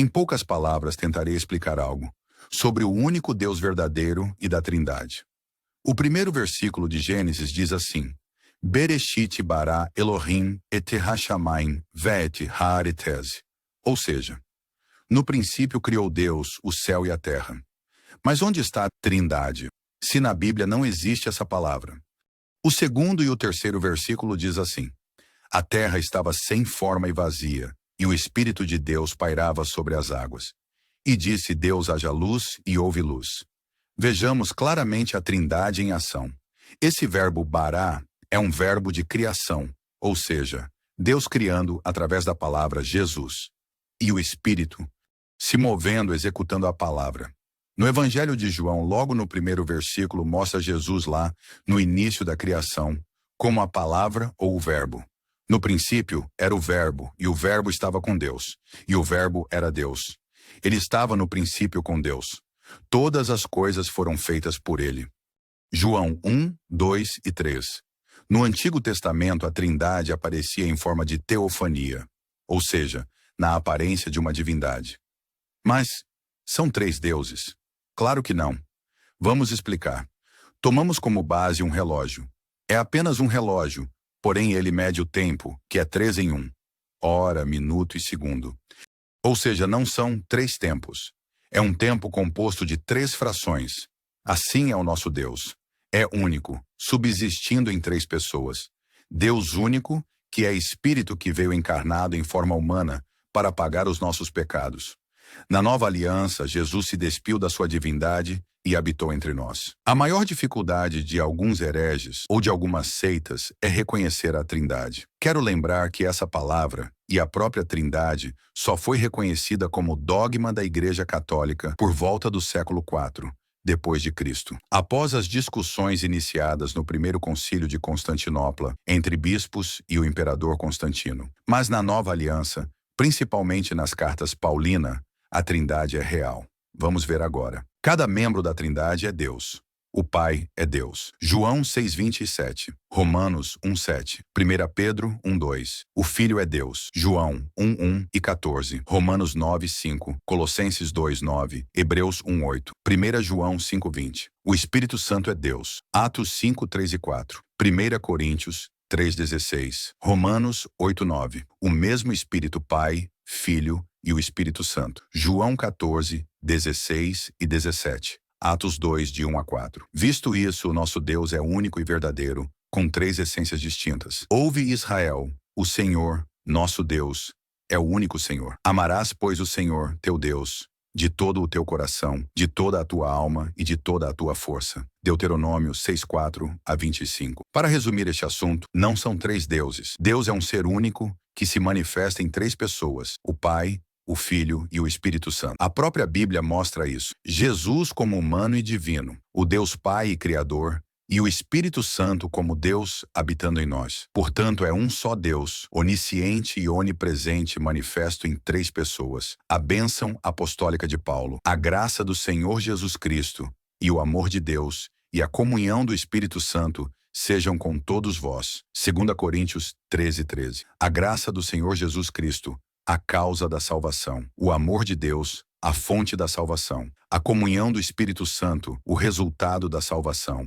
Em poucas palavras, tentarei explicar algo sobre o único Deus verdadeiro e da Trindade. O primeiro versículo de Gênesis diz assim: Bereshit bara Elohim et hashamayim ve'et haaretz. Ou seja, no princípio criou Deus o céu e a terra. Mas onde está a Trindade, se na Bíblia não existe essa palavra? O segundo e o terceiro versículo diz assim: A terra estava sem forma e vazia, e o Espírito de Deus pairava sobre as águas. E disse Deus: haja luz, e houve luz. Vejamos claramente a Trindade em ação. Esse verbo bará é um verbo de criação, ou seja, Deus criando através da palavra Jesus. E o Espírito se movendo, executando a palavra. No Evangelho de João, logo no primeiro versículo, mostra Jesus lá, no início da criação, como a palavra ou o verbo. No princípio era o verbo, e o verbo estava com Deus, e o verbo era Deus. Ele estava no princípio com Deus. Todas as coisas foram feitas por ele. João 1, 2 e 3. No Antigo Testamento, a Trindade aparecia em forma de teofania, ou seja, na aparência de uma divindade. Mas são três deuses? Claro que não. Vamos explicar. Tomamos como base um relógio. É apenas um relógio, porém ele mede o tempo, que é 3 em 1. Hora, minuto e segundo. Ou seja, não são 3 tempos. É um tempo composto de 3 frações. Assim é o nosso Deus. É único, subsistindo em 3 pessoas. Deus único, que é Espírito que veio encarnado em forma humana para pagar os nossos pecados. Na nova aliança, Jesus se despiu da sua divindade e habitou entre nós. A maior dificuldade de alguns hereges ou de algumas seitas é reconhecer a Trindade. Quero lembrar que essa palavra e a própria Trindade só foi reconhecida como dogma da Igreja Católica por volta do século IV, depois de Cristo. Após as discussões iniciadas no primeiro concílio de Constantinopla entre bispos e o imperador Constantino. Mas na nova aliança, principalmente nas cartas Paulina, a Trindade é real. Vamos ver agora. Cada membro da Trindade é Deus. O Pai é Deus. João 6:27. Romanos 1:7. 1 Pedro 1:2. O Filho é Deus. João 1:1 e 14. Romanos 9:5. Colossenses 2:9. Hebreus 1:8. 1 João 5:20. O Espírito Santo é Deus. Atos 5:3 e 4. 1 Coríntios 3:16. Romanos 8:9. O mesmo Espírito Pai, Filho e o Espírito Santo. João 14:16 e 17. Atos 2, de 1 a 4. Visto isso, o nosso Deus é único e verdadeiro, com 3 essências distintas. Ouve, Israel, o Senhor, nosso Deus, é o único Senhor. Amarás, pois, o Senhor, teu Deus, de todo o teu coração, de toda a tua alma e de toda a tua força. Deuteronômio 6:4 a 25. Para resumir este assunto, não são 3 deuses. Deus é um ser único que se manifesta em 3 pessoas: o Pai, o Filho e o Espírito Santo. A própria Bíblia mostra isso. Jesus como humano e divino, o Deus Pai e Criador, e o Espírito Santo como Deus habitando em nós. Portanto, é um só Deus, onisciente e onipresente, manifesto em 3 pessoas. A bênção apostólica de Paulo, a graça do Senhor Jesus Cristo e o amor de Deus e a comunhão do Espírito Santo sejam com todos vós. 2 Coríntios 13:13. A graça do Senhor Jesus Cristo, a causa da salvação, o amor de Deus, a fonte da salvação, a comunhão do Espírito Santo, o resultado da salvação.